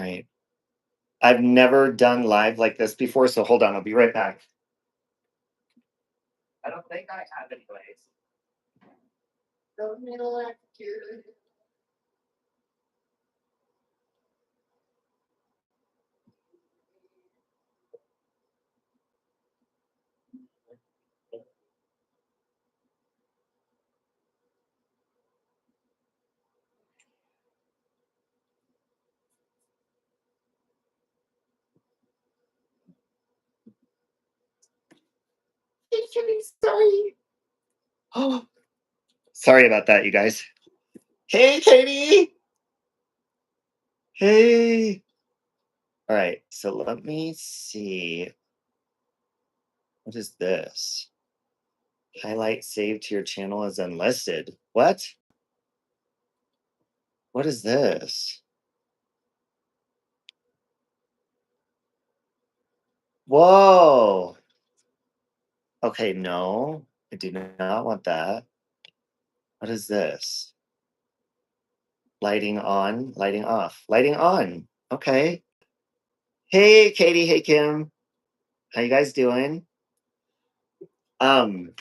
right. I've never done live like this before, so hold on. I'll be right back. I don't think I have anyways. Don't need electrocuted. Sorry. Oh, sorry about that, you guys. Hey, Katie. Hey. All right, so let me see. What is this? Highlight saved to your channel as unlisted. What? What is this? Whoa. Okay, no, I do not want that. What is this? Lighting on, lighting off, lighting on. Okay. Hey, Katie. Hey, Kim. How you guys doing? Um,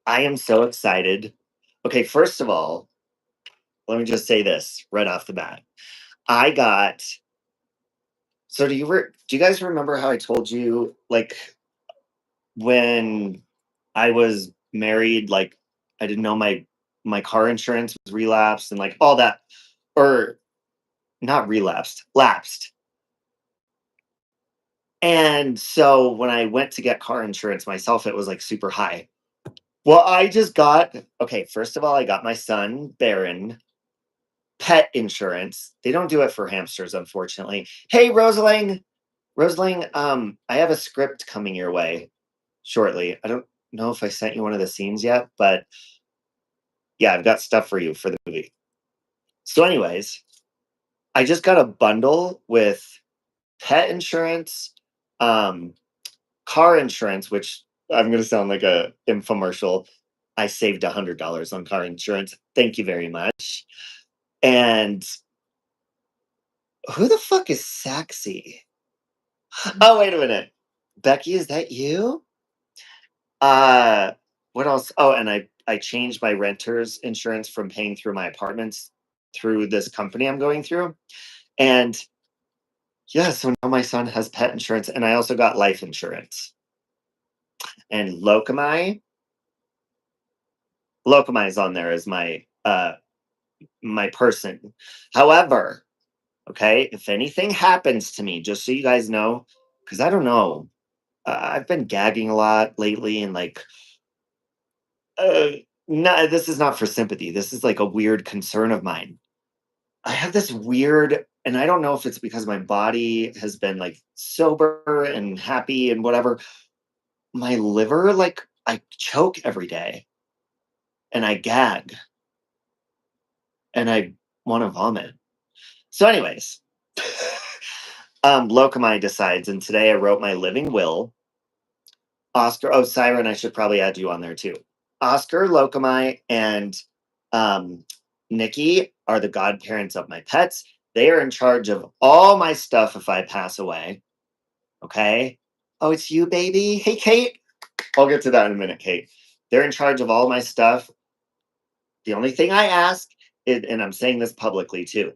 I am so excited. Okay, first of all, let me just say this right off the bat. I got so do you guys remember how I told you like when I was married, like I didn't know my car insurance was relapsed and like all that, or not relapsed, lapsed. And so when I went to get car insurance myself, it was like super high. Well, I just got okay, first of all, I got my son, Baron, pet insurance. They don't do it for hamsters, unfortunately. Hey, Rosaling. Rosaling, I have a script coming your way shortly. I don't know if I sent you one of the scenes yet, but yeah, I've got stuff for you for the movie. So, anyways, I just got a bundle with pet insurance, um, car insurance, which I'm gonna sound like a infomercial. I saved $100 on car insurance. Thank you very much. And who the fuck is Saxy? Oh, wait a minute. Becky, is that you? Uh, what else? Oh, and I changed my renter's insurance from paying through my apartments through this company I'm going through. And yeah, so now my son has pet insurance and I also got life insurance. And Locumi is on there as my person. However, okay, if anything happens to me, just so you guys know, because I don't know, I've been gagging a lot lately and like uh, no, this is not for sympathy. This is like a weird concern of mine. I have this weird, and I don't know if it's because my body has been like sober and happy and whatever. My liver, like, I choke every day and I gag and I want to vomit. So, anyways, Locumi decides, and today I wrote my living will. Oscar, oh, Siren, I should probably add you on there too. Oscar, Locumi, and um, Nikki are the godparents of my pets. They are in charge of all my stuff if I pass away. Okay. Oh, it's you, baby. Hey, Kate. I'll get to that in a minute, Kate. They're in charge of all my stuff. The only thing I ask is, and I'm saying this publicly too,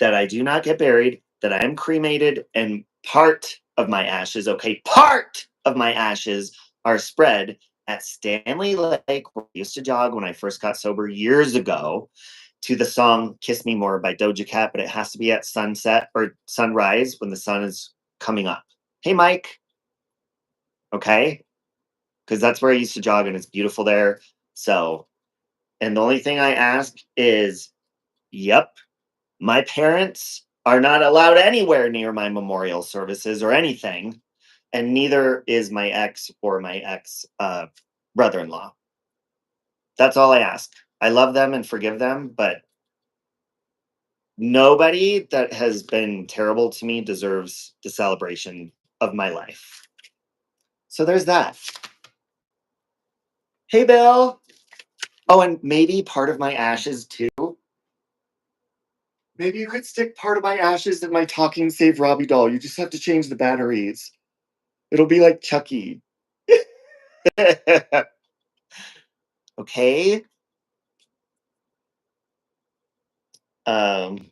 that I do not get buried, that I am cremated, and part of my ashes, okay, part of my ashes are spread at Stanley Lake, where I used to jog when I first got sober years ago, to the song Kiss Me More by Doja Cat, but it has to be at sunset or sunrise when the sun is coming up. Hey, Mike. Okay. Because that's where I used to jog and it's beautiful there. So, and the only thing I ask is, yep, my parents are not allowed anywhere near my memorial services or anything, and neither is my ex or my ex brother-in-law. That's all I ask. I love them and forgive them, but nobody that has been terrible to me deserves the celebration of my life. So there's that. Hey, Bill. Oh, and maybe part of my ashes too. Maybe you could stick part of my ashes in my talking save Robbie doll. You just have to change the batteries. It'll be like Chucky. Okay. Um,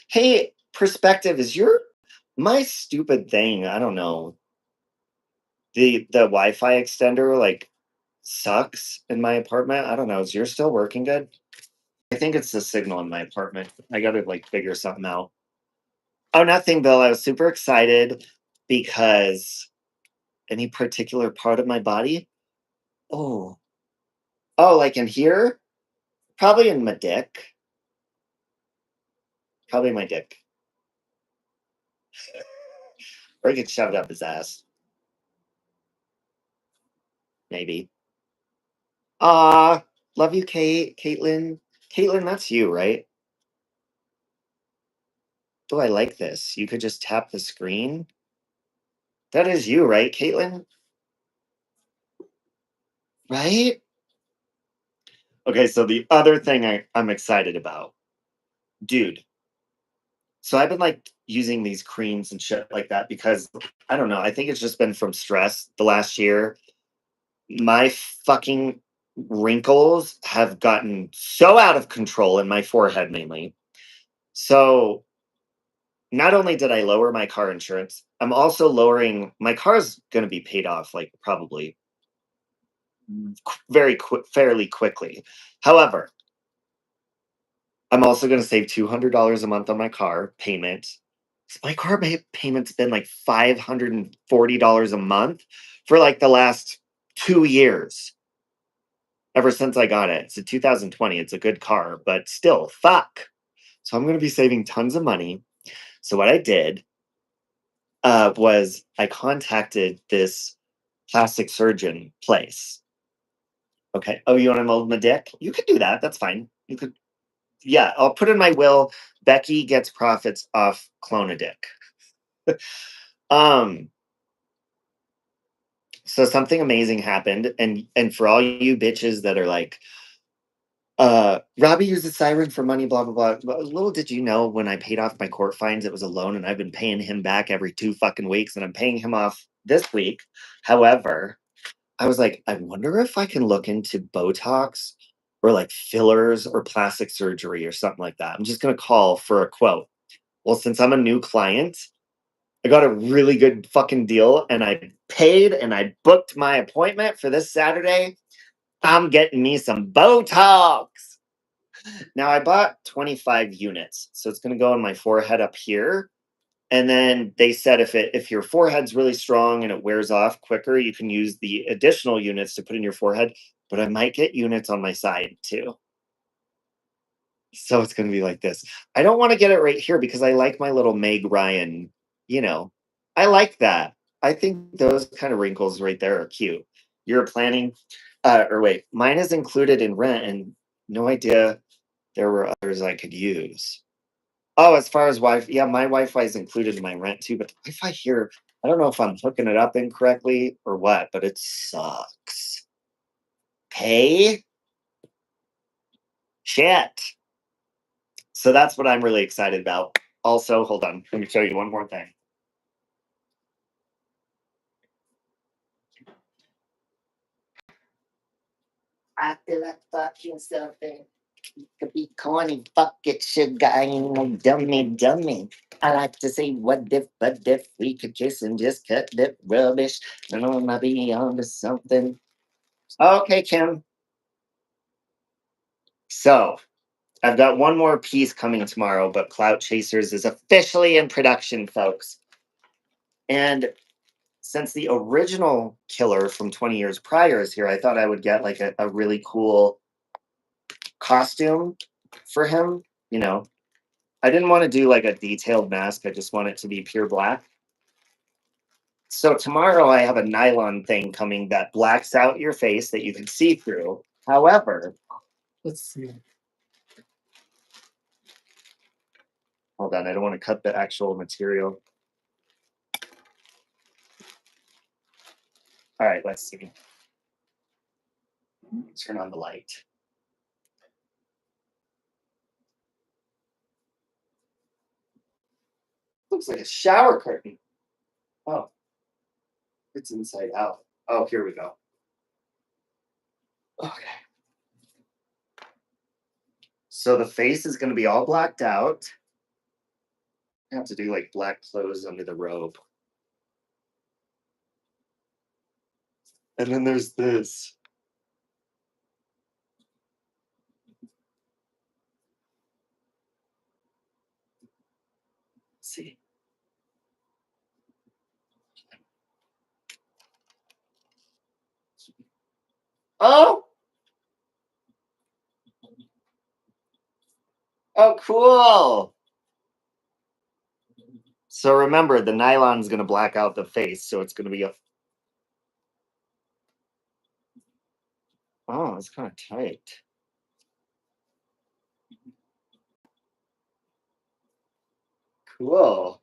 hey, perspective, is your my stupid thing, I don't know. The Wi-Fi extender like sucks in my apartment. I don't know. Is yours still working good? I think it's the signal in my apartment. I gotta like figure something out. Oh, nothing, Bill. I was super excited because any particular part of my body? Oh. Oh, like in here? Probably in my dick. Probably my dick. Or he could shove it up his ass. Maybe. Ah, love you, Kate. Caitlin. Caitlin, that's you, right? Oh, I like this. You could just tap the screen. That is you, right, Caitlin? Right? Okay, so the other thing I'm excited about, dude. So I've been like using these creams and shit like that because I don't know. I think it's just been from stress the last year. My fucking wrinkles have gotten so out of control in my forehead mainly. So not only did I lower my car insurance, I'm also lowering my car's going to be paid off like probably very quick, fairly quickly. However, I'm also going to save $200 a month on my car payment. My car payment's been like $540 a month for like the last 2 years. Ever since I got it. It's a 2020. It's a good car, but still, fuck. So I'm going to be saving tons of money. So what I did was I contacted this plastic surgeon place. Okay. Oh, you want to mold my dick? You could do that. That's fine. You could. Yeah, I'll put in my will. Becky gets profits off clone a dick. Um. So something amazing happened, and for all you bitches that are like, Robbie used a siren for money, blah blah blah. But little did you know, when I paid off my court fines, it was a loan, and I've been paying him back every 2 fucking weeks, and I'm paying him off this week. However, I was like, I wonder if I can look into Botox or like fillers or plastic surgery or something like that. I'm just gonna call for a quote. Well, since I'm a new client, I got a really good fucking deal, and I paid and I booked my appointment for this Saturday. I'm getting me some Botox. Now I bought 25 units, so it's going to go on my forehead up here. And then they said if your forehead's really strong and it wears off quicker, you can use the additional units to put in your forehead. But I might get units on my side too. So it's going to be like this. I don't want to get it right here because I like my little Meg Ryan, you know. I like that. I think those kind of wrinkles right there are cute. You're planning or wait, mine is included in rent and no idea there were others I could use. Oh, as far as Wi-Fi, yeah, my Wi-Fi is included in my rent too, but the Wi-Fi here, I don't know if I'm hooking it up incorrectly or what, but it sucks. Hey, shit. So that's what I'm really excited about. Also, hold on, let me show you one more thing. I feel like fucking something. Could be corny, fuck it, sugar, I ain't no dummy. I like to say, what if, but if we could kiss and just cut that rubbish, then I might be onto something. Okay, Kim. So I've got one more piece coming tomorrow, but Clout Chasers is officially in production, folks. And since the original killer from 20 years prior is here, I thought I would get like a really cool costume for him. You know, I didn't want to do like a detailed mask, I just want it to be pure black. So tomorrow I have a nylon thing coming that blacks out your face that you can see through. However, let's see. Hold on, I don't want to cut the actual material. All right, let's see. Turn on the light. Looks like a shower curtain. Oh, it's inside out. Oh, here we go. Okay. So the face is going to be all blacked out. I have to do like black clothes under the robe. And then there's this. Let's see. Oh, oh, cool. So remember, the nylon's going to black out the face. So it's going to be a. Oh, it's kind of tight. Cool.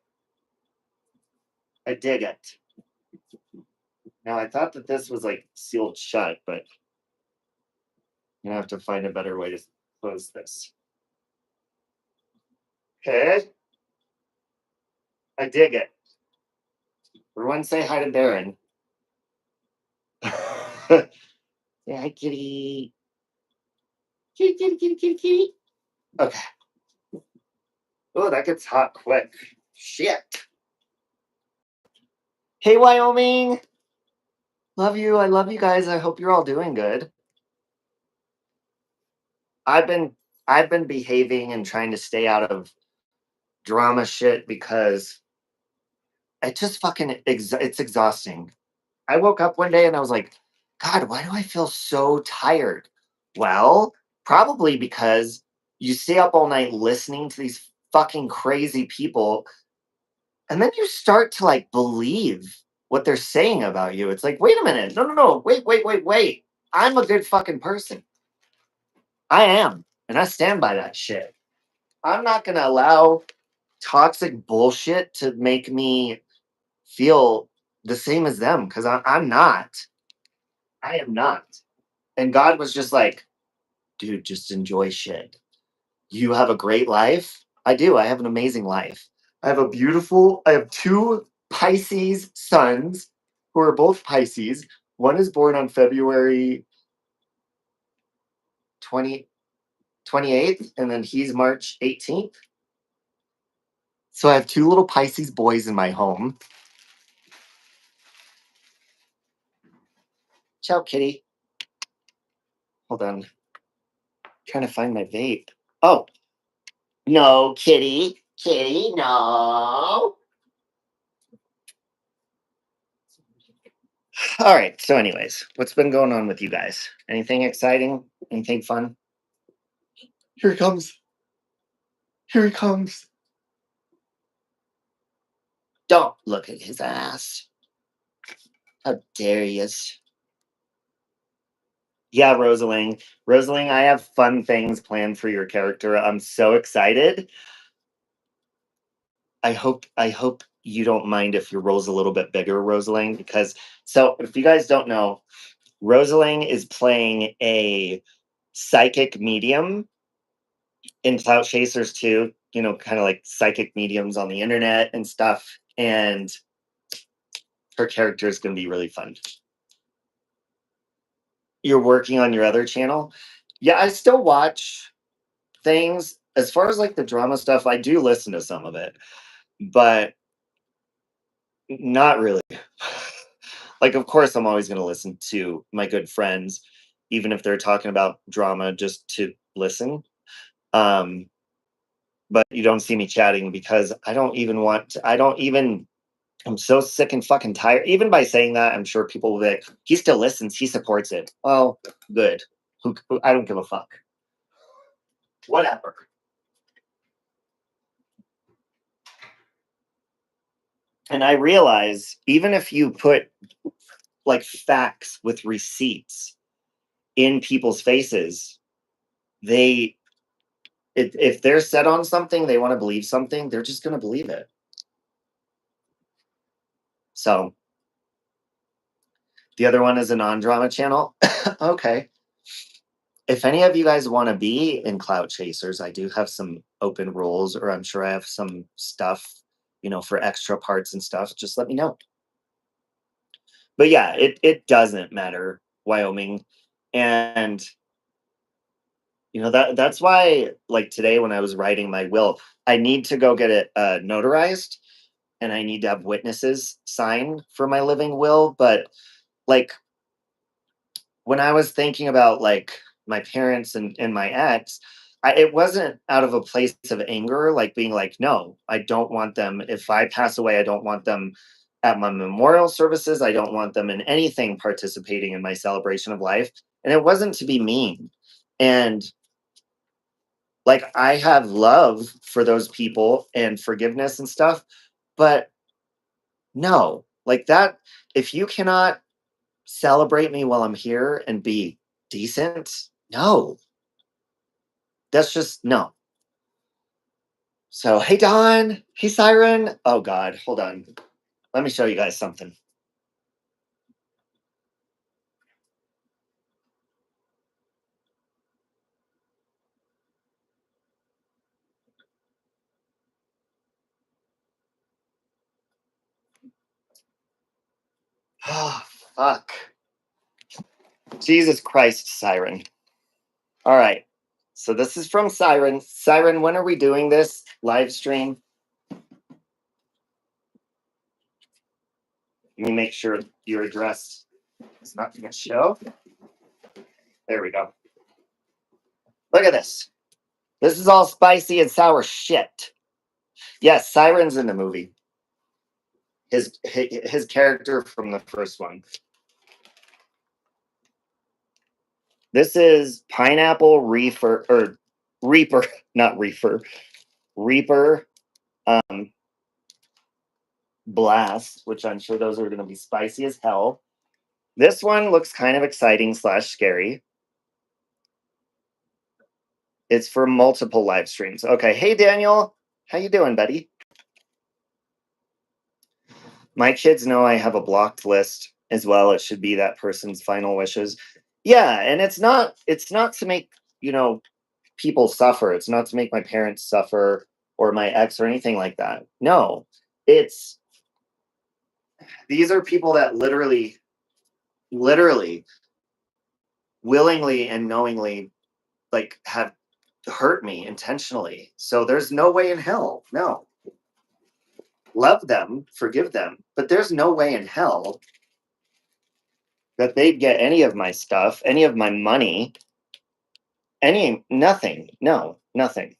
I dig it. Now, I thought that this was like sealed shut, but I'm going to have to find a better way to close this. Okay. I dig it. Everyone say hi to Darren. Say hi, kitty. Kitty, kitty, kitty, kitty, kitty. Okay. Oh, that gets hot quick. Shit. Hey, Wyoming. Love you. I love you guys. I hope you're all doing good. I've been behaving and trying to stay out of drama shit because it just fucking it's exhausting. I woke up one day and I was like, God, why do I feel so tired? Well, probably because you stay up all night listening to these fucking crazy people, and then you start to like believe what they're saying about you. It's like, wait a minute. No, no, no. Wait, wait, wait, wait. I'm a good fucking person. I am. And I stand by that shit. I'm not going to allow toxic bullshit to make me feel the same as them because I'm not. I am not. And God was just like, dude, just enjoy shit. You have a great life. I do. I have an amazing life. I have two Pisces sons who are both Pisces. One is born on February 28th, and then he's March 18th. So I have two little Pisces boys in my home. Ciao, kitty. Hold on. Trying to find my vape. Oh, no, kitty. Kitty, no. All right. So, anyways, what's been going on with you guys? Anything exciting? Anything fun? Here he comes. Here he comes. Don't look at his ass. How dare you? Yeah, Rosaling. Rosaling, I have fun things planned for your character. I'm so excited. I hope you don't mind if your role's a little bit bigger, Rosaling, because so if you guys don't know, Rosaling is playing a psychic medium in Clout Chasers too, you know, kind of like psychic mediums on the internet and stuff. And her character is going to be really fun. You're working on your other channel? Yeah, I still watch things. As far as like the drama stuff, I do listen to some of it, but not really. Like, of course, I'm always going to listen to my good friends, even if they're talking about drama, just to listen. Um, but you don't see me chatting because I don't even want to, I don't even, I'm so sick and fucking tired. Even by saying that, I'm sure people will be like, he still listens, he supports it. Well, good. I don't give a fuck. Whatever. And I realize even if you put like facts with receipts in people's faces, they, if they're set on something, they want to believe something, they're just going to believe it. So the other one is a non-drama channel. Okay. If any of you guys want to be in Clout Chasers, I do have some open roles, or I'm sure I have some stuff for extra parts and stuff, just let me know. But yeah, it doesn't matter, Wyoming. And that's why, like, today when I was writing my will, I need to go get it notarized, and I need to have witnesses sign for my living will. But like, when I was thinking about, like, my parents and my ex, it wasn't out of a place of anger, like being like, no, I don't want them. If I pass away, I don't want them at my memorial services. I don't want them in anything participating in my celebration of life. And it wasn't to be mean. And like, I have love for those people and forgiveness and stuff, but no, like that, if you cannot celebrate me while I'm here and be decent, no, that's just no. So, hey, Don. Hey, Siren. Oh, God. Hold on. Let me show you guys something. Oh, fuck. Jesus Christ, Siren. All right. So, this is from Siren. Siren, when are we doing this live stream? Let me make sure your address is not going to show. There we go. Look at this. This is all spicy and sour shit. Yes, Siren's in the movie. His character from the first one. This is pineapple reefer or reaper, not reefer, reaper um blast, which I'm sure those are going to be spicy as hell. This one looks kind of exciting slash scary. It's for multiple live streams. Okay, hey Daniel, how you doing, buddy? My kids know I have a blocked list as well. It should be that person's final wishes. Yeah, and it's not to make, people suffer. It's not to make my parents suffer or my ex or anything like that. No. It's These are people that literally, willingly and knowingly, like, have hurt me intentionally. So there's no way in hell. No. Love them, forgive them, but there's no way in hell that they'd get any of my stuff, any of my money, nothing. No, nothing.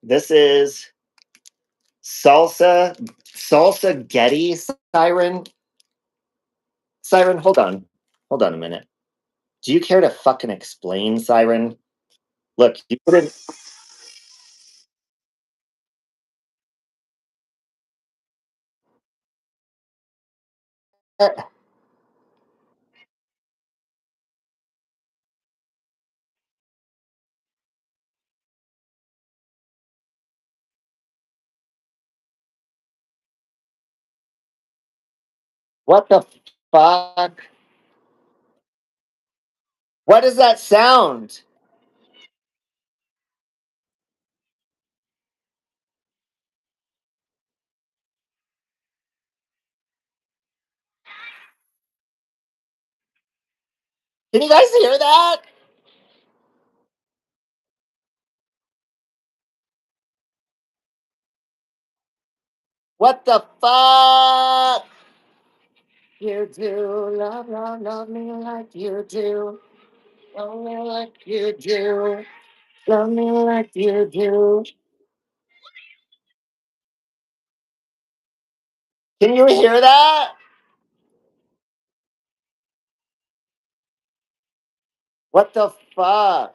This is salsa Getty. Siren. Siren, hold on. Hold on a minute. Do you care to fucking explain, Siren? Look, you put in. What the fuck? What does that sound? Can you guys hear that? What the fuck? You do love me like you do. Love me like you do. Love me like you do. Can you hear that? What the fuck?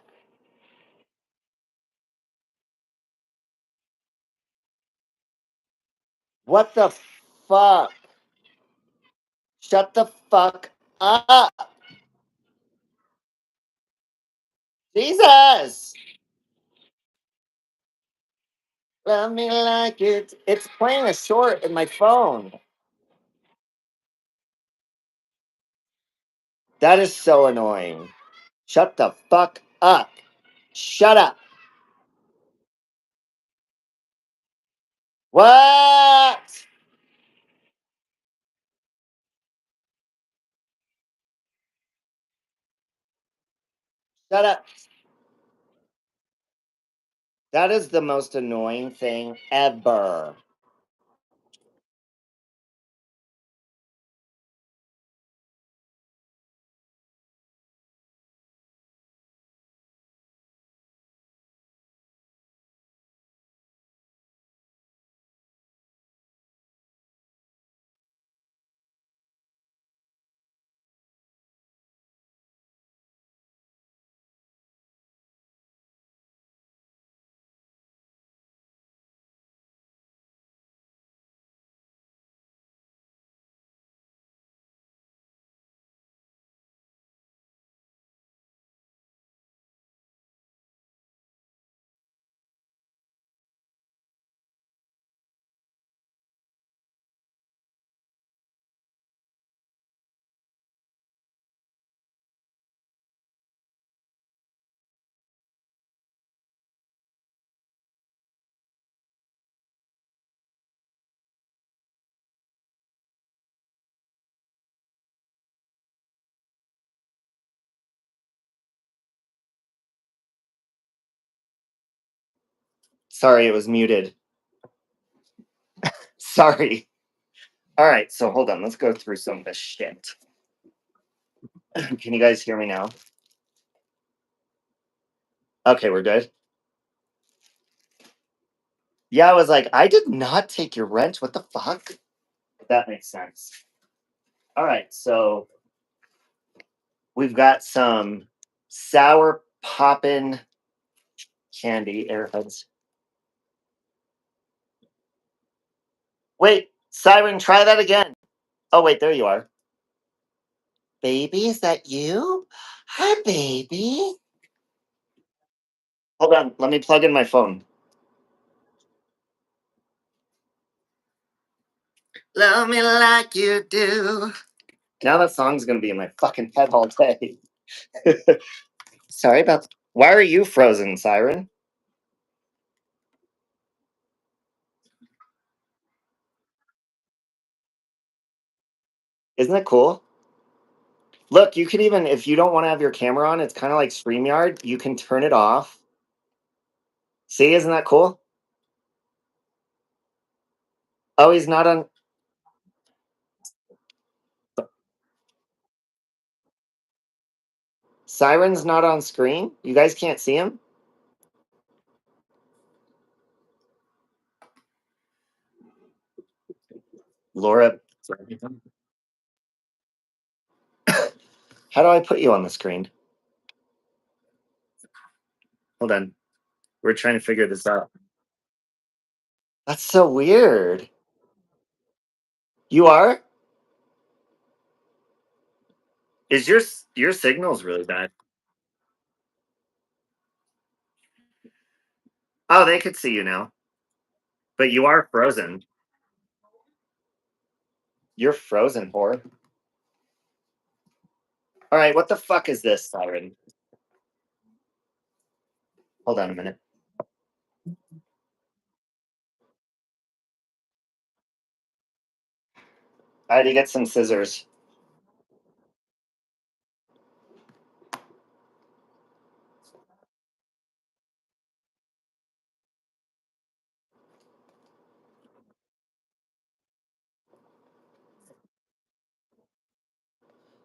What the fuck? Shut the fuck up. Jesus. Love me like it. It's playing a short in my phone. That is so annoying. Shut the fuck up. Shut up. What? Shut up. That is the most annoying thing ever. Sorry, it was muted. Sorry. All right, so hold on. Let's go through some of this shit. Can you guys hear me now? Okay, we're good. Yeah, I was like, I did not take your rent. What the fuck? That makes sense. All right, so we've got some sour poppin' candy airheads. Wait, Siren, try that again. Oh, wait, there you are. Baby, is that you? Hi, baby. Hold on, let me plug in my phone. Love me like you do. Now that song's gonna be in my fucking head all day. Sorry about. Why are you frozen, Siren? Isn't it cool? Look, you can even, if you don't want to have your camera on, it's kind of like StreamYard. You can turn it off. See, isn't that cool? Oh, he's not on. Siren's not on screen. You guys can't see him. Laura, how do I put you on the screen? Hold on. We're trying to figure this out. That's so weird. You are? Is your signal's really bad? Oh, they could see you now. But you are frozen. You're frozen, whore. All right, what the fuck is this, Siren? Hold on a minute. I had to get some scissors.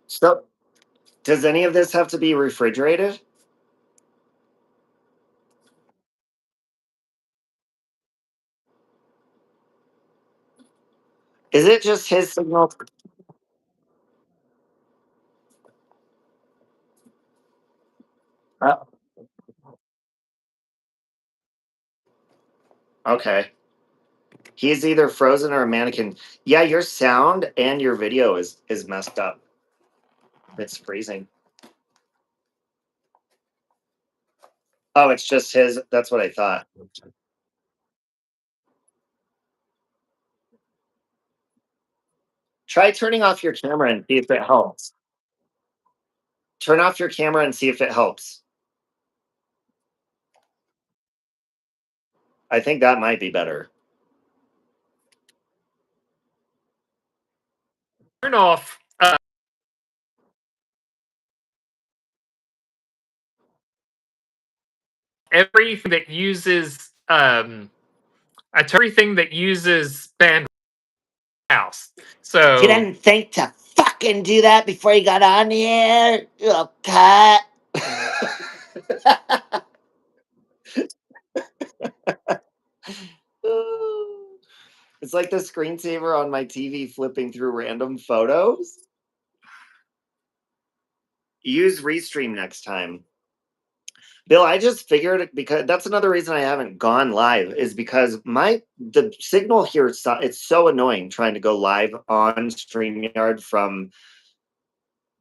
So, does any of this have to be refrigerated? Is it just his signal? Uh, okay. He's either frozen or a mannequin. Yeah, your sound and your video is messed up. It's freezing. Oh, it's just his. That's what I thought. Try turning off your camera and see if it helps. Turn off your camera and see if it helps. I think that might be better. turn off everything that uses everything that uses band house. You So didn't think to fucking do that before you got on here? You cut. It's like the screensaver on my TV flipping through random photos. Use Restream next time. Bill, I just figured, because that's another reason I haven't gone live, is because the signal here, it's so annoying trying to go live on StreamYard from,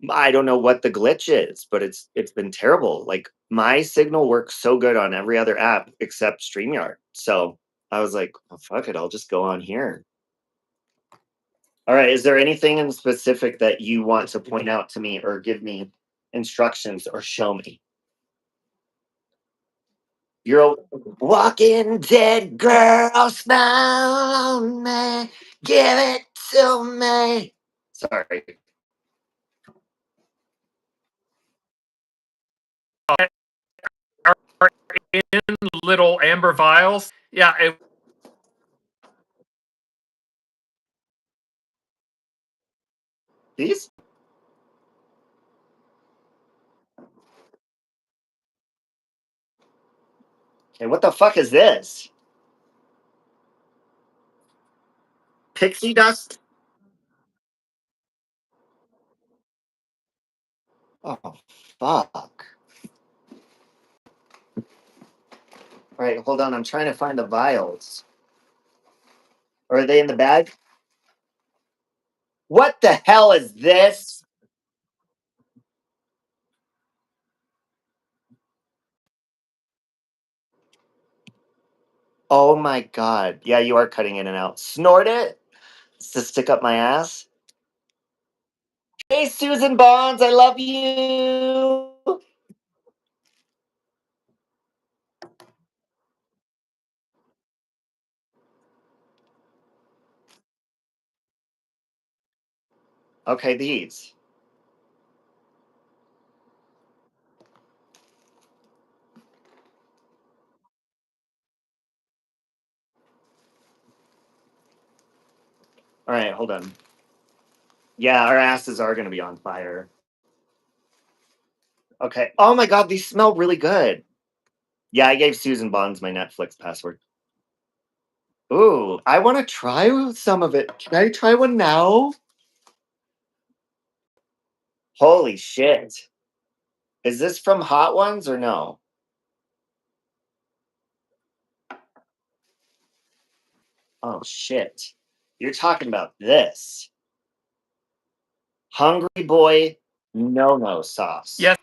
I don't know what the glitch is, but it's been terrible. Like, my signal works so good on every other app except StreamYard. So I was like, oh, fuck it, I'll just go on here. All right, is there anything in specific that you want to point out to me or give me instructions or show me? You're a walking dead girl, smile on me, give it to me. Sorry. are in little amber vials. Yeah, These? Okay, what the fuck is this? Pixie dust? Oh, fuck. All right, hold on. I'm trying to find the vials. Are they in the bag? What the hell is this? Oh my god. Yeah, you are cutting in and out. Snort it? It's to stick up my ass? Hey, Susan Bonds, I love you. Okay, these. All right, hold on. Yeah, our asses are going to be on fire. Okay. Oh my god, these smell really good. Yeah, I gave Susan Bonds my Netflix password. Ooh, I want to try some of it. Can I try one now? Holy shit. Is this from Hot Ones or no? Oh shit. You're talking about this. Hungry Boy no sauce. yes.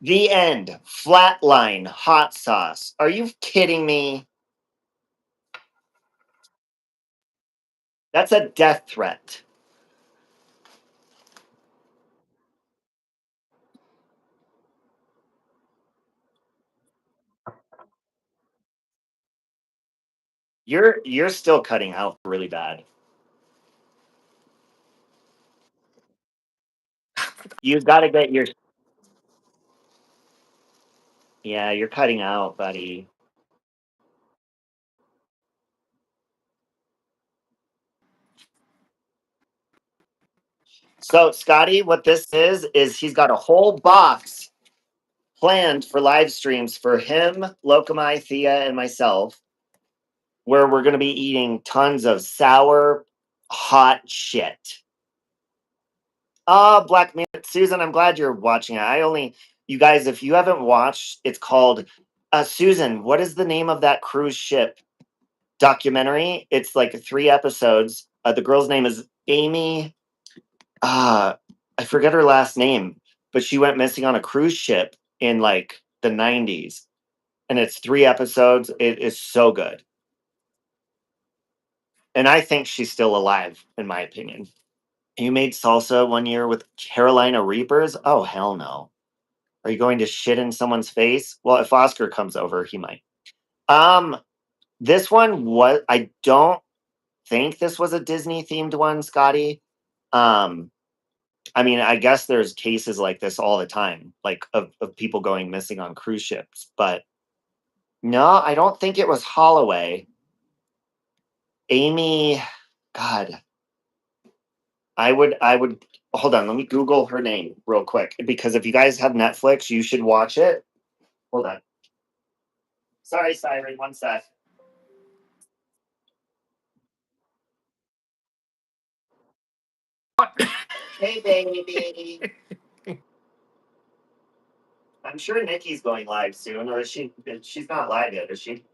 The end. Flatline hot sauce. Are you kidding me? That's a death threat. You're still cutting out really bad. You've got to get your Yeah, you're cutting out, buddy. So, Scotty, what this is he's got a whole box planned for live streams for him, Lokamai, Thea, and myself, where we're going to be eating tons of sour, hot shit. Black Man, Susan, I'm glad you're watching it. You guys, if you haven't watched, it's called, Susan, what is the name of that cruise ship documentary? It's like 3 episodes. The girl's name is Amy. I forget her last name, but she went missing on a cruise ship in like the 90s. And it's 3 episodes. It is so good. And I think she's still alive, in my opinion. You made salsa one year with Carolina Reapers? Oh, hell no. Are you going to shit in someone's face? Well, if Oscar comes over, he might. Um, This one was, I don't think this was a Disney themed one, Scotty. Um, I mean, I guess there's cases like this all the time, like of people going missing on cruise ships, but no, I don't think it was Holloway. Amy, God, I would hold on, let me Google her name real quick because if you guys have Netflix, you should watch it. Hold on. Sorry, Siren, one sec. Hey, baby. I'm sure Nikki's going live soon, or is she? She's not live yet, is she?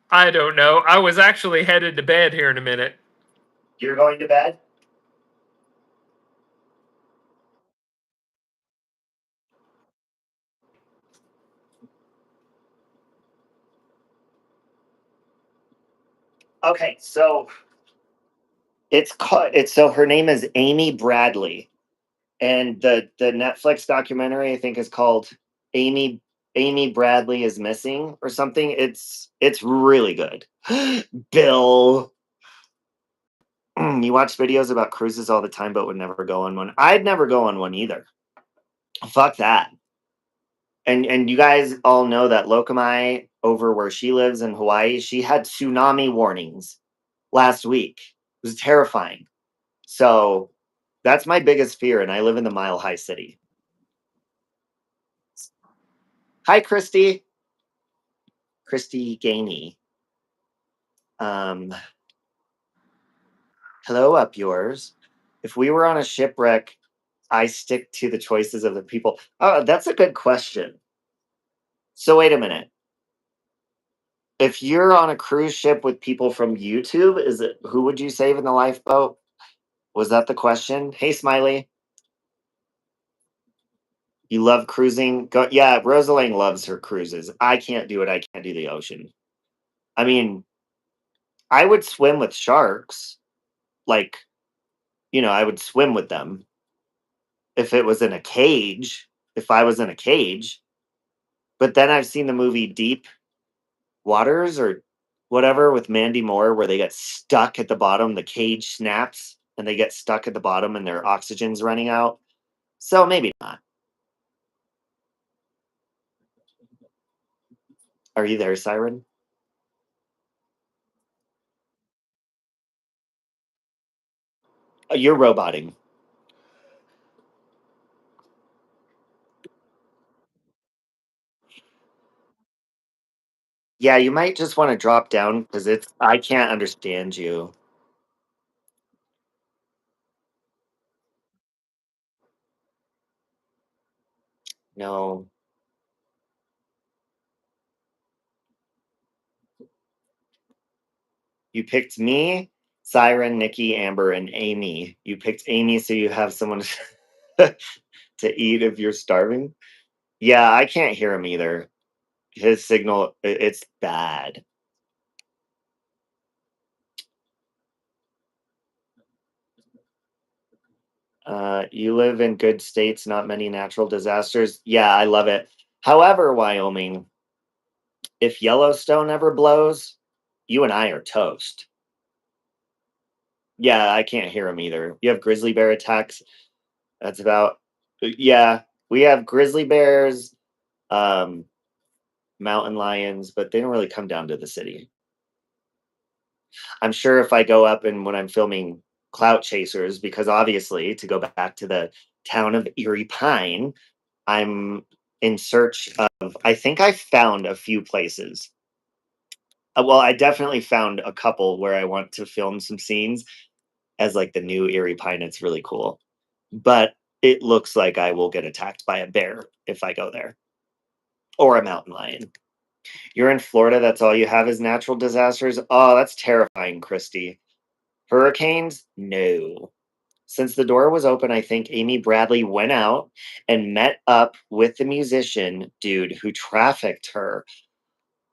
I don't know. I was actually headed to bed here in a minute. You're going to bed? Okay, so it's called. It's so her name is Amy Bradley, and the Netflix documentary I think is called Amy Amy Bradley is Missing or something. It's really good. Bill, you watch videos about cruises all the time, but would never go on one. I'd never go on one either. Fuck that. And you guys all know that Lokamai over where she lives in Hawaii, she had tsunami warnings last week. It was terrifying. So that's my biggest fear, and I live in the Mile High City. Hi, Christy. Christy Gainey. Um, hello, up yours. If we were on a shipwreck, I stick to the choices of the people. Oh, that's a good question. So wait a minute. If you're on a cruise ship with people from YouTube, is it who would you save in the lifeboat? Was that the question? Hey, Smiley, you love cruising? Go, yeah, Rosaline loves her cruises. I can't do it. I can't do the ocean. I mean, I would swim with sharks. Like, I would swim with them if it was in a cage. If I was in a cage, but then I've seen the movie Deep Waters or whatever with Mandy Moore, where they get stuck at the bottom. The cage snaps and they get stuck at the bottom, and their oxygen's running out. So maybe not. Are you there, Siren? You're roboting. Yeah, you might just want to drop down because I can't understand you. No. You picked me, Siren, Nikki, Amber, and Amy. You picked Amy so you have someone to eat if you're starving. Yeah, I can't hear him either. His signal, it's bad. You live in good states, not many natural disasters. Yeah, I love it. However, Wyoming, if Yellowstone ever blows, you and I are toast. Yeah, I can't hear him either. You have grizzly bear attacks. That's about, yeah, we have grizzly bears, um, mountain lions, but they don't really come down to the city. I'm sure if I go up and when I'm filming Clout Chasers, because obviously to go back to the town of Erie Pine, I'm in search of, I think I found a few places. Well, I definitely found a couple where I want to film some scenes as like the new Erie Pine. It's really cool. But it looks like I will get attacked by a bear if I go there or a mountain lion. You're in Florida. That's all you have is natural disasters. Oh, that's terrifying, Christy. Hurricanes? No. Since the door was open, I think Amy Bradley went out and met up with the musician dude who trafficked her.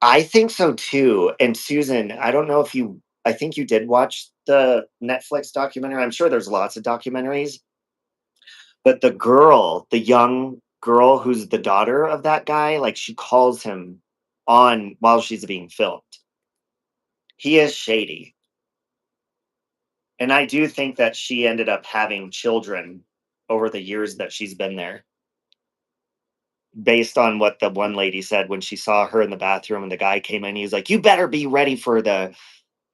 I think so too. And Susan, I don't know if I think you did watch the Netflix documentary. I'm sure there's lots of documentaries, but the girl, the young girl who's the daughter of that guy, like she calls him on while she's being filmed. He is shady. And I do think that she ended up having children over the years that she's been there. Based on what the one lady said when she saw her in the bathroom and the guy came in, he was like, "You better be ready for the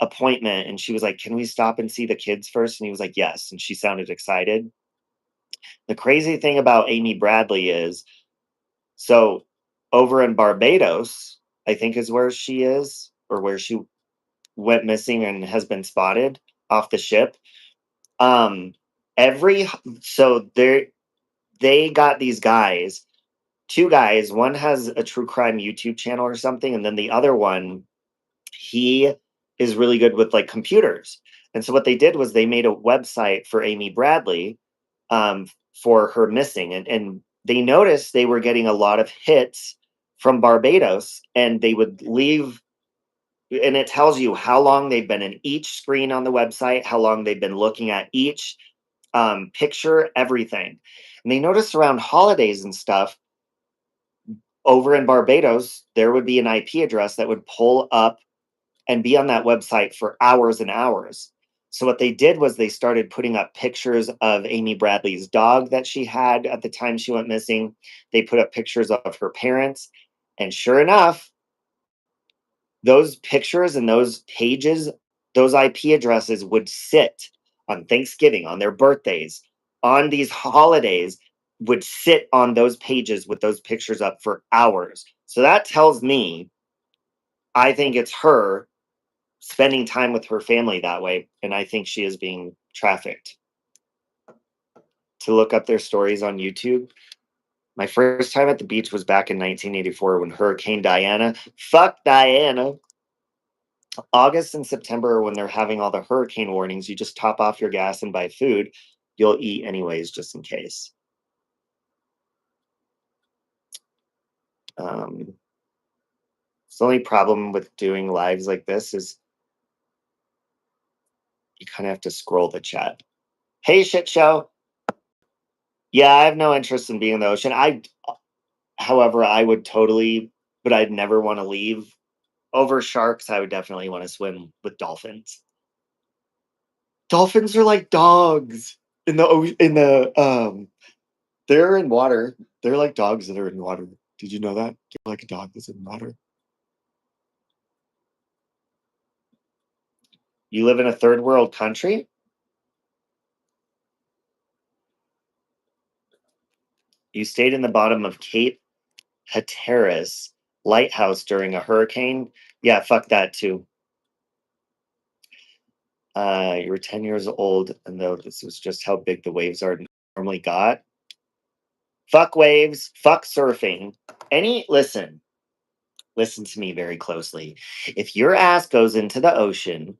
appointment." And she was like, "Can we stop and see the kids first?" And he was like, "Yes." And she sounded excited. The crazy thing about Amy Bradley is, so over in Barbados, I think is where she is, or where she went missing and has been spotted off the ship. Um, every so they got these guys, two guys. One has a true crime YouTube channel or something, and then the other one, he is really good with like computers. And so what they did was they made a website for Amy Bradley, for her missing, and they noticed they were getting a lot of hits from Barbados, and they would leave, and it tells you how long they've been in each screen on the website, how long they've been looking at each picture, everything. And they noticed around holidays and stuff over in Barbados, there would be an IP address that would pull up and be on that website for hours and hours. So what they did was they started putting up pictures of Amy Bradley's dog that she had at the time she went missing. They put up pictures of her parents. And sure enough, those pictures and those pages, those IP addresses would sit on Thanksgiving, on their birthdays, on these holidays, would sit on those pages with those pictures up for hours. So that tells me, I think it's her spending time with her family that way. And I think she is being trafficked. To look up their stories on YouTube. My first time at the beach was back in 1984 when Hurricane Diana, fuck Diana. August and September, when they're having all the hurricane warnings, you just top off your gas and buy food. You'll eat anyways, just in case. The only problem with doing lives like this is you kind of have to scroll the chat. Hey, shit show. Yeah, I have no interest in being in the ocean. However, I would totally, but I'd never want to leave. Over sharks, I would definitely want to swim with dolphins. Dolphins are like dogs in the they're in water. They're like dogs that are in water. Did you know that? They're like a dog that's in water. You live in a third world country? You stayed in the bottom of Cape Hatteras lighthouse during a hurricane? Yeah, fuck that too. You were 10 years old, and though this was just how big the waves are normally got. Fuck waves, fuck surfing. Listen to me very closely. If your ass goes into the ocean,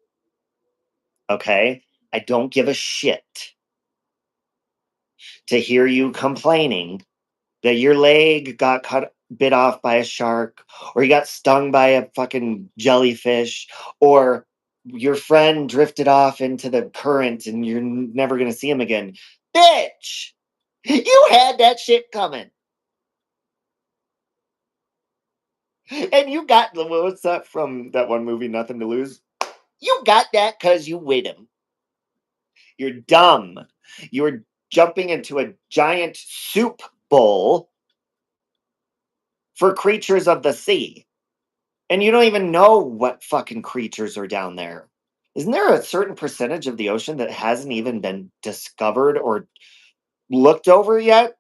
okay, I don't give a shit to hear you complaining that your leg got bit off by a shark, or you got stung by a fucking jellyfish, or your friend drifted off into the current and you're never going to see him again. Bitch, you had that shit coming. And you got, what's that from that one movie, Nothing to Lose? You got that because you with him. You're dumb. You were jumping into a giant soup bowl for creatures of the sea. And you don't even know what fucking creatures are down there. Isn't there a certain percentage of the ocean that hasn't even been discovered or looked over yet?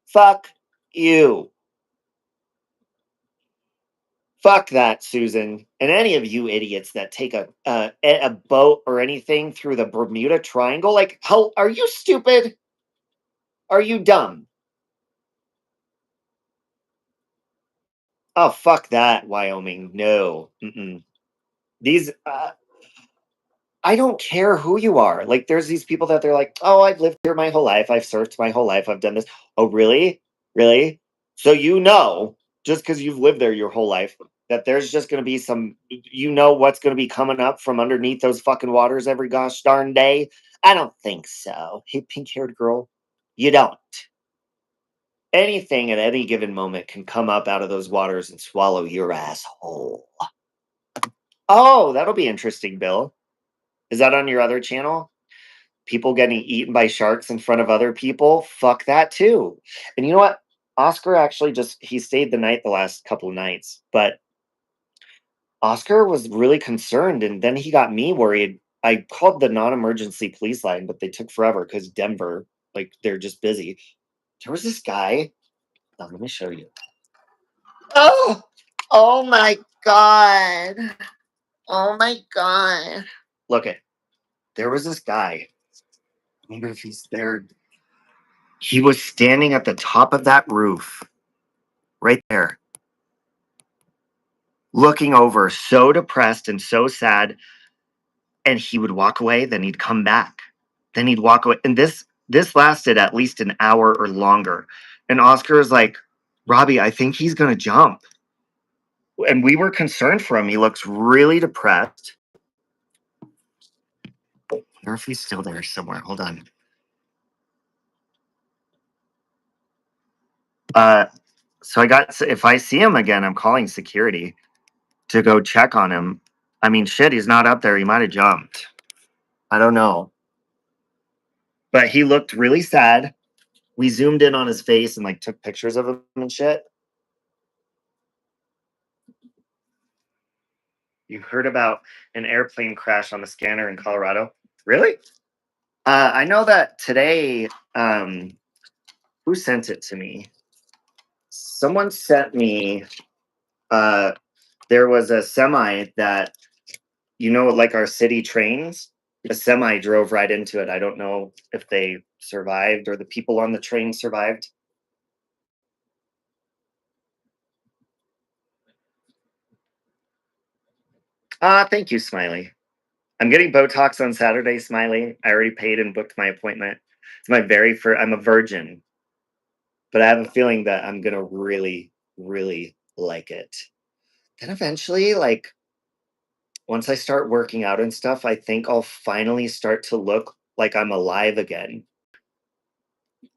Fuck you. Fuck that, Susan. And any of you idiots that take a boat or anything through the Bermuda Triangle, like, how are you stupid? Are you dumb? Oh, fuck that, Wyoming. No. Mm-mm. These, I don't care who you are. Like, there's these people that they're like, oh, I've lived here my whole life. I've surfed my whole life. I've done this. Oh, really? Really? So, just because you've lived there your whole life, that there's just going to be what's going to be coming up from underneath those fucking waters every gosh darn day? I don't think so. Hey, pink haired girl, you don't. anything at any given moment can come up out of those waters and swallow your asshole. Oh, that'll be interesting, Bill. Is that on your other channel? People getting eaten by sharks in front of other people? Fuck that too. And you know what? Oscar actually he stayed the night the last couple of nights, but Oscar was really concerned, and then he got me worried. I called the non-emergency police line, but they took forever because Denver, like, they're just busy. There was this guy. Oh, let me show you. Oh my God. Oh my God. Look it. There was this guy. I wonder if he's there. He was standing at the top of that roof, right there, looking over, so depressed and so sad. And he would walk away, then he'd come back. Then he'd walk away. And this lasted at least an hour or longer. And Oscar is like, Robbie, I think he's gonna jump. And we were concerned for him. He looks really depressed. I wonder if he's still there somewhere. Hold on. So if I see him again, I'm calling security to go check on him. I mean, shit, he's not up there. He might have jumped. I don't know. But he looked really sad. We zoomed in on his face and like took pictures of him and shit. You heard about an airplane crash on the scanner in Colorado? Really? I know that today, who sent it to me? Someone sent me, there was a semi that, like our city trains, a semi drove right into it. I don't know if they survived or the people on the train survived. Thank you, Smiley. I'm getting Botox on Saturday, Smiley. I already paid and booked my appointment. It's my very first, I'm a virgin, but I have a feeling that I'm going to really, really like it. Then eventually, like, once I start working out and stuff, I think I'll finally start to look like I'm alive again.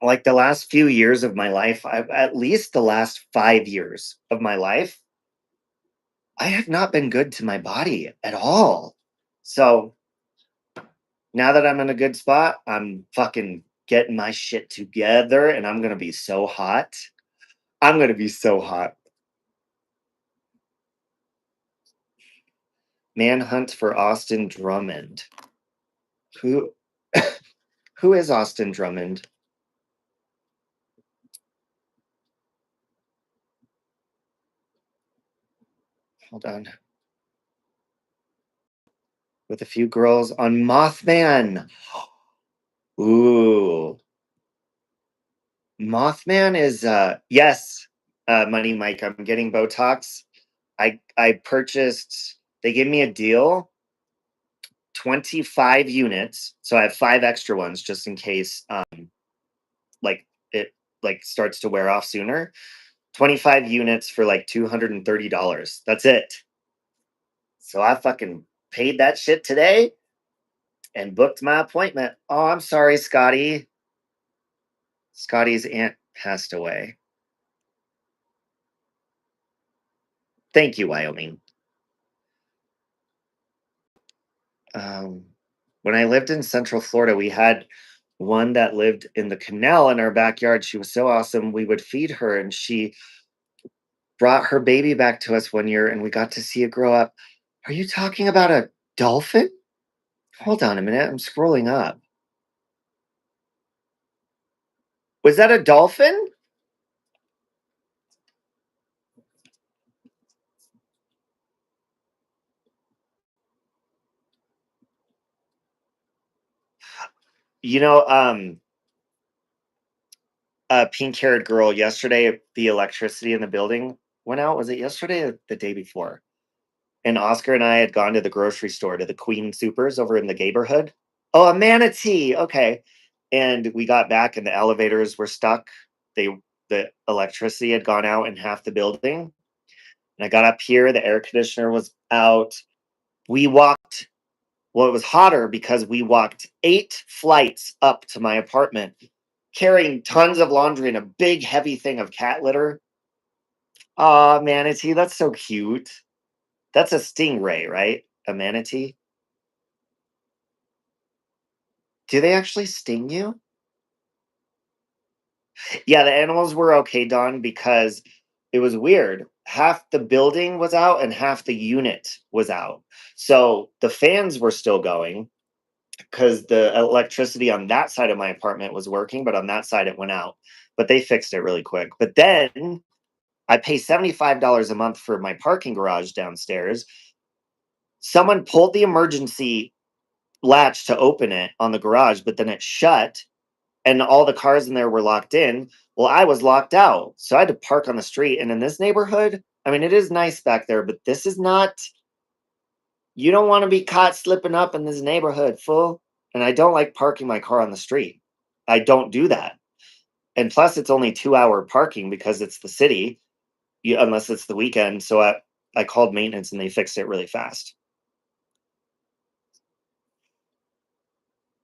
Like the last few years of my life, at least the last 5 years of my life, I have not been good to my body at all. So now that I'm in a good spot, I'm fucking getting my shit together and I'm going to be so hot. I'm going to be so hot. Manhunt for Austin Drummond. Who who is Austin Drummond? Hold on. With a few girls on Mothman. Ooh. Mothman is yes, Money Mike, I'm getting Botox. I purchased, they gave me a deal, 25 units. So I have 5 extra ones just in case like it like starts to wear off sooner. 25 units for like $230. That's it. So I fucking paid that shit today and booked my appointment. Oh, I'm sorry, Scotty. Scotty's aunt passed away. Thank you, Wyoming. When I lived in Central Florida, we had one that lived in the canal in our backyard. She was so awesome. We would feed her, and she brought her baby back to us one year, and we got to see it grow up. Are you talking about a dolphin? Hold on a minute. I'm scrolling up. Was that a dolphin? You know, pink-haired girl, yesterday the electricity in the building went out. Was it yesterday or the day before? And Oscar and I had gone to the grocery store, to the Queen Supers over in the neighborhood. Oh, a manatee. Okay. And we got back and the elevators were stuck. The electricity had gone out in half the building. And I got up here, the air conditioner was out. We walked, well, it was hotter because we walked 8 flights up to my apartment. carrying tons of laundry and a big heavy thing of cat litter. Aw, manatee, that's so cute. That's a stingray, right? A manatee. Do they actually sting you? Yeah, the animals were okay, Don, because it was weird. Half the building was out and half the unit was out. So the fans were still going because the electricity on that side of my apartment was working, but on that side it went out. But they fixed it really quick. But then I pay $75 a month for my parking garage downstairs. Someone pulled the emergency latch to open it on the garage, but then it shut and all the cars in there were locked in. Well, I was locked out. So I had to park on the street. And in this neighborhood, I mean, it is nice back there, but this is not, you don't want to be caught slipping up in this neighborhood, fool. And I don't like parking my car on the street. I don't do that. And plus, it's only 2 hour parking because it's the city, unless it's the weekend. So I called maintenance and they fixed it really fast.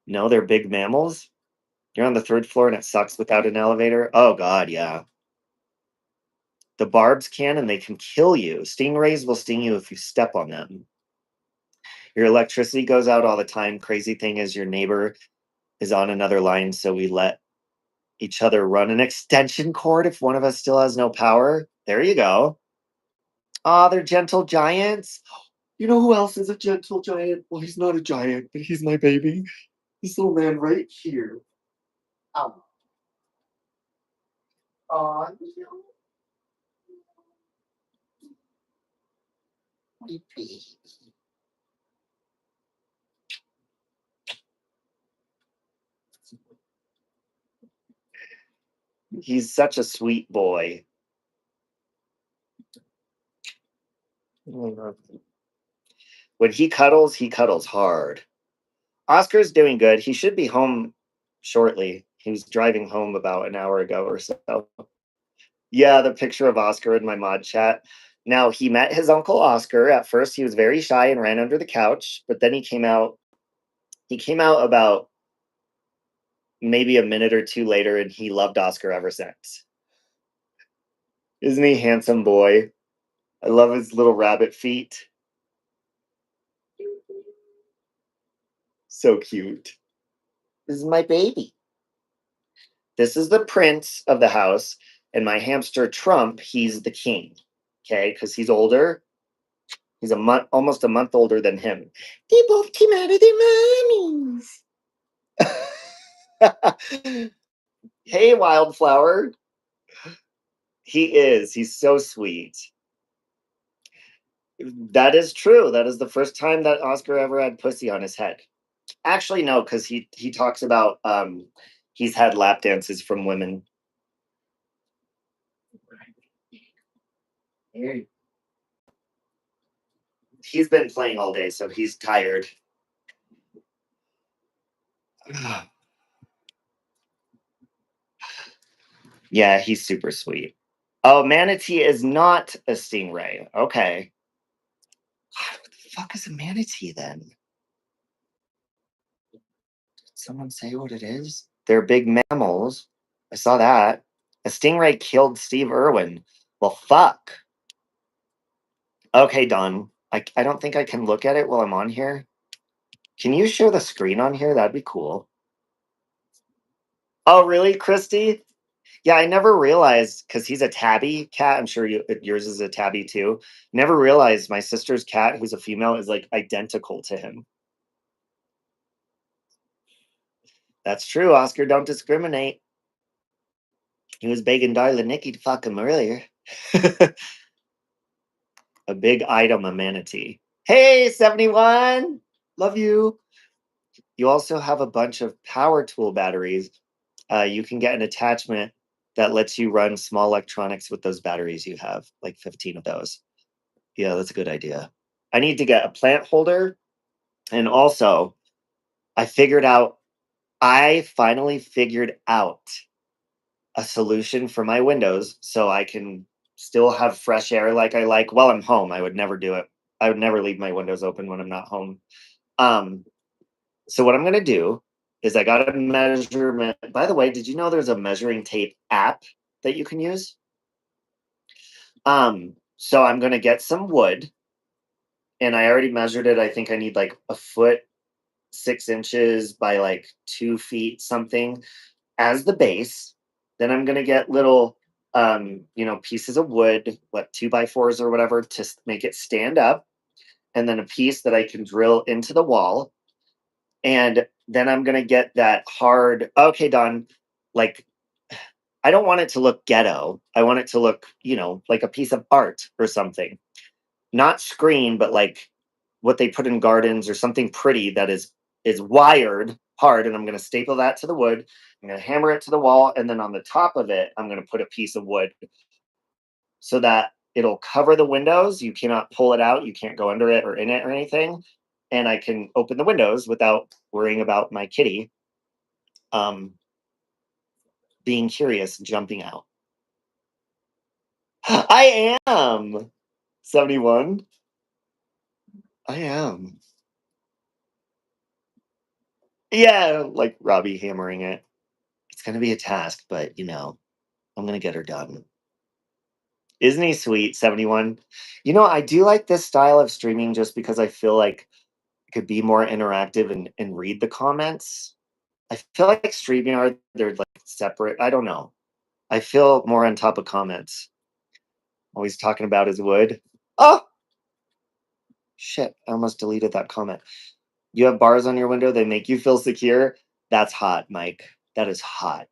No, they're big mammals. You're on the 3rd floor and it sucks without an elevator. Oh, God, yeah. The barbs can and they can kill you. Stingrays will sting you if you step on them. Your electricity goes out all the time. Crazy thing is, your neighbor is on another line, so we let each other run an extension cord if one of us still has no power. There you go. Ah, they're gentle giants. You know who else is a gentle giant? Well, he's not a giant, but he's my baby. This little man right here. Oh. Aw, he's such a sweet boy. When he cuddles hard. Oscar's doing good. He should be home shortly. He was driving home about an hour ago or so. Yeah, the picture of Oscar in my mod chat. Now, he met his uncle Oscar. At first, he was very shy and ran under the couch, but then he came out. He came out about maybe a minute or two later, and he loved Oscar ever since. Isn't he handsome boy? I love his little rabbit feet. So cute. This is my baby. This is the prince of the house, and my hamster Trump, he's the king. Okay, because he's older. He's almost a month older than him. They both came out of their mommies. Hey, Wildflower. He is. He's so sweet. That is true. That is the first time that Oscar ever had pussy on his head. Actually, no, because he talks about he's had lap dances from women. He's been playing all day, so he's tired. Yeah, he's super sweet. Oh, manatee is not a stingray. Okay. God, what the fuck is a manatee then? Did someone say what it is? They're big mammals. I saw that. A stingray killed Steve Irwin. Well, fuck. Okay, Don. I don't think I can look at it while I'm on here. Can you share the screen on here? That'd be cool. Oh, really, Christy? Yeah, I never realized because he's a tabby cat. I'm sure yours is a tabby too. Never realized my sister's cat, who's a female, is like identical to him. That's true, Oscar. Don't discriminate. He was begging darling Nikki to fuck him earlier. A big item, a manatee. Hey, 71. Love you. You also have a bunch of power tool batteries. You can get an attachment that lets you run small electronics with those batteries you have, like 15 of those. Yeah, that's a good idea. I need to get a plant holder. And also, I finally figured out a solution for my windows so I can still have fresh air like I like while I'm home. I would never do it. I would never leave my windows open when I'm not home. So what I'm going to do is I got a measurement. By the way, did you know there's a measuring tape app that you can use? So I'm gonna get some wood, and I already measured it. I think I need like a foot 6 inches by like 2 feet something as the base. Then I'm gonna get little pieces of wood, what 2x4s or whatever, to make it stand up, and then a piece that I can drill into the wall. And then I'm gonna get that hard, okay, Don, like I don't want it to look ghetto. I want it to look, like a piece of art or something. Not screen, but like what they put in gardens or something pretty that is wired hard. And I'm gonna staple that to the wood. I'm gonna hammer it to the wall, and then on the top of it, I'm gonna put a piece of wood so that it'll cover the windows. You cannot pull it out. You can't go under it or in it or anything. And I can open the windows without worrying about my kitty being curious and jumping out. I am 71. I am. Yeah, like Robbie hammering it. It's going to be a task, but I'm going to get her done. Isn't he sweet? 71. I do like this style of streaming just because I feel like I could be more interactive and read the comments. I feel like StreamYard, they're like separate. I don't know. I feel more on top of comments. Always talking about his wood. Oh, shit. I almost deleted that comment. You have bars on your window, they make you feel secure. That's hot, Mike. That is hot.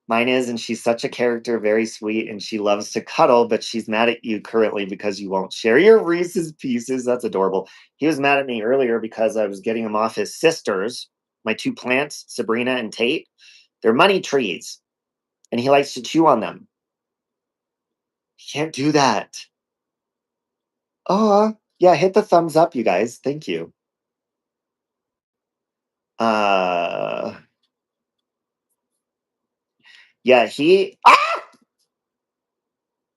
Mine is, and she's such a character, very sweet, and she loves to cuddle, but she's mad at you currently because you won't share your Reese's Pieces. That's adorable. He was mad at me earlier because I was getting him off his sisters, my two plants, Sabrina and Tate. They're money trees, and he likes to chew on them. He can't do that. Oh, yeah, hit the thumbs up, you guys. Thank you. Uh, yeah, he. Ah!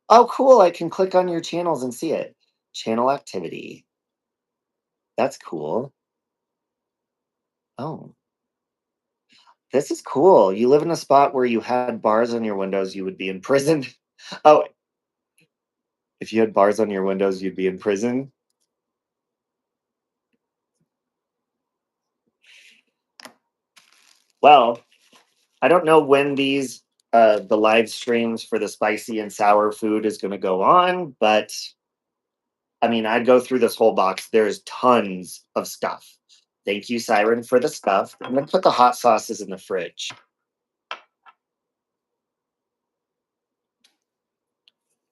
Oh, cool. I can click on your channels and see it. Channel activity. That's cool. Oh, this is cool. You live in a spot where you had bars on your windows, you would be in prison. Oh, if you had bars on your windows, you'd be in prison. Well, I don't know when the live streams for the spicy and sour food is going to go on, but I mean, I'd go through this whole box. There's tons of stuff. Thank you, Siren, for the stuff. I'm going to put the hot sauces in the fridge.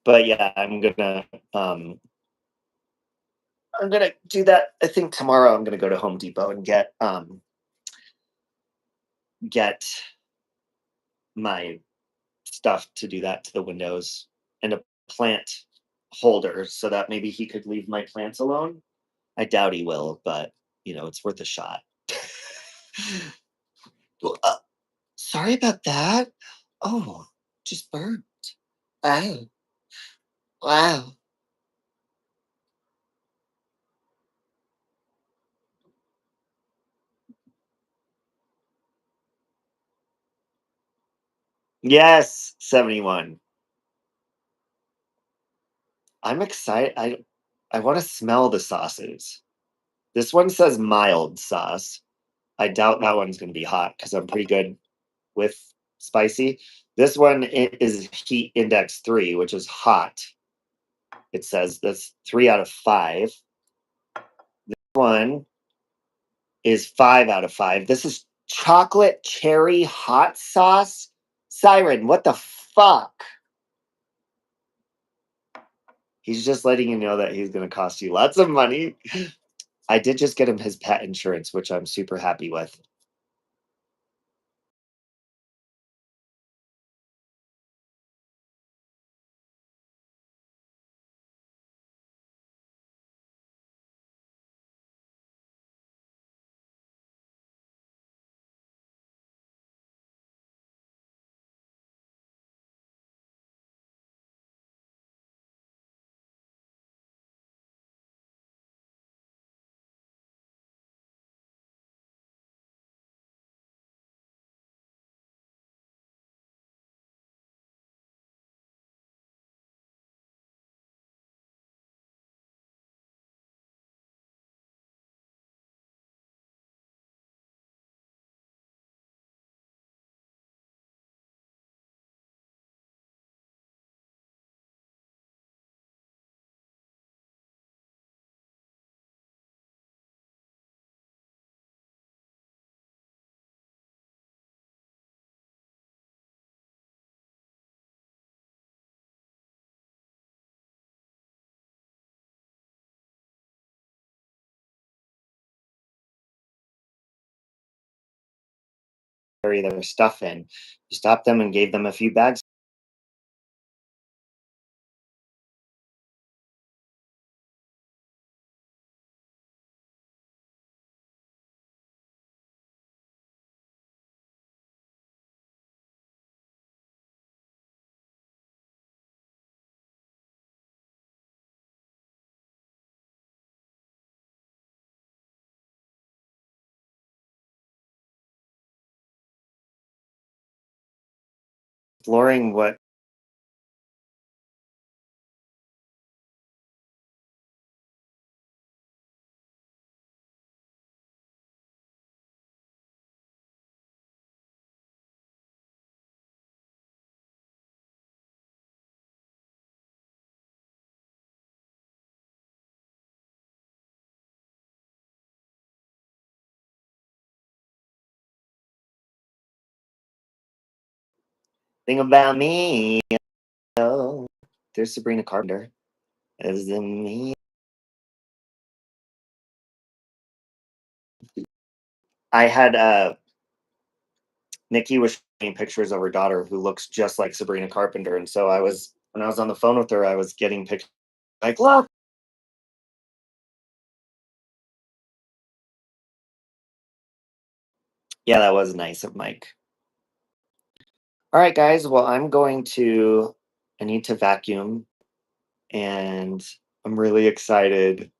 But yeah, I'm gonna do that. I think tomorrow I'm gonna go to Home Depot and get my stuff to do that to the windows, and a plant holder so that maybe he could leave my plants alone. I doubt he will, but it's worth a shot. Well, sorry about that. Oh, just burnt. Wow. Wow. Yes, 71. I'm excited. I want to smell the sauces. This one says mild sauce. I doubt that one's going to be hot because I'm pretty good with spicy. This one is heat index 3, which is hot. It says that's 3 out of 5. This one is 5 out of 5. This is chocolate cherry hot sauce. Siren, what the fuck? He's just letting you know that he's going to cost you lots of money. I did just get him his pet insurance, which I'm super happy with. carry their stuff in. You stopped them and gave them a few bags. Exploring what thing about me. Oh, there's Sabrina Carpenter. Is it me? I had Nikki was showing pictures of her daughter who looks just like Sabrina Carpenter, and so when I was on the phone with her, I was getting pictures like, look. Yeah, that was nice of Mike. All right, guys. Well, I need to vacuum, and I'm really excited.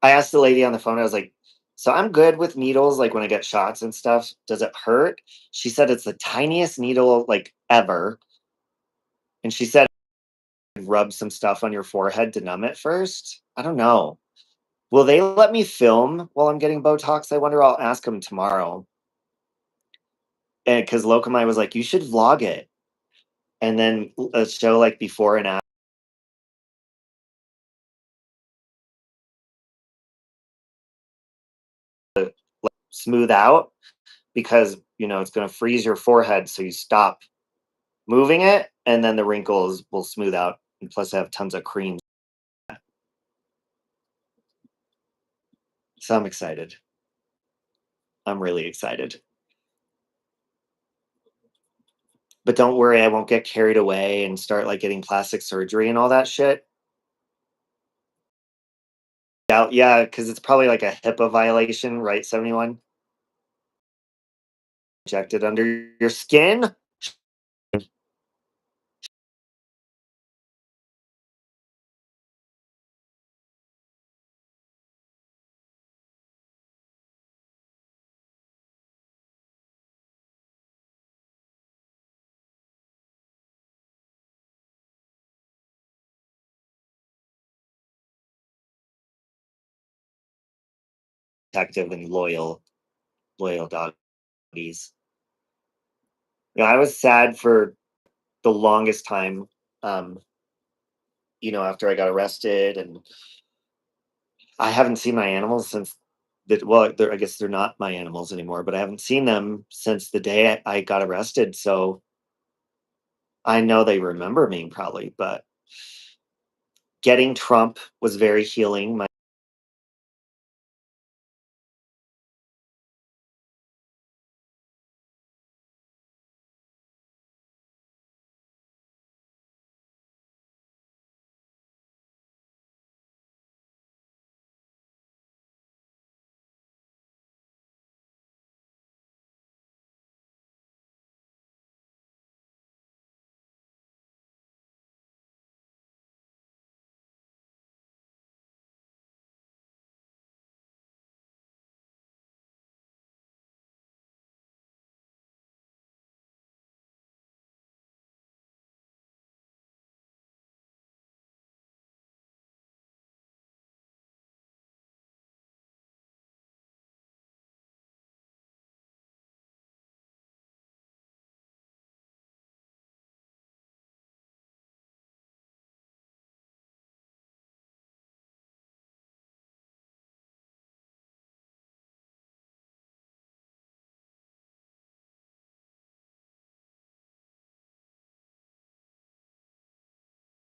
I asked the lady on the phone, I was like, so I'm good with needles, like when I get shots and stuff. Does it hurt? She said it's the tiniest needle like ever. And she said, rub some stuff on your forehead to numb it first. I don't know. Will they let me film while I'm getting Botox? I wonder. I'll ask them tomorrow. And because Locomai was like, you should vlog it. And then show like before and after, smooth out because, it's going to freeze your forehead. So you stop moving it and then the wrinkles will smooth out. And plus, I have tons of cream. So I'm excited. I'm really excited. But don't worry, I won't get carried away and start like getting plastic surgery and all that shit. Yeah, because it's probably like a HIPAA violation, right? 71 injected under your skin. Protective and loyal doggies. I was sad for the longest time. Um, after I got arrested, and I haven't seen my animals since that. Well, I guess they're not my animals anymore, but I haven't seen them since the day I got arrested. So I know they remember me probably, but getting Trump was very healing.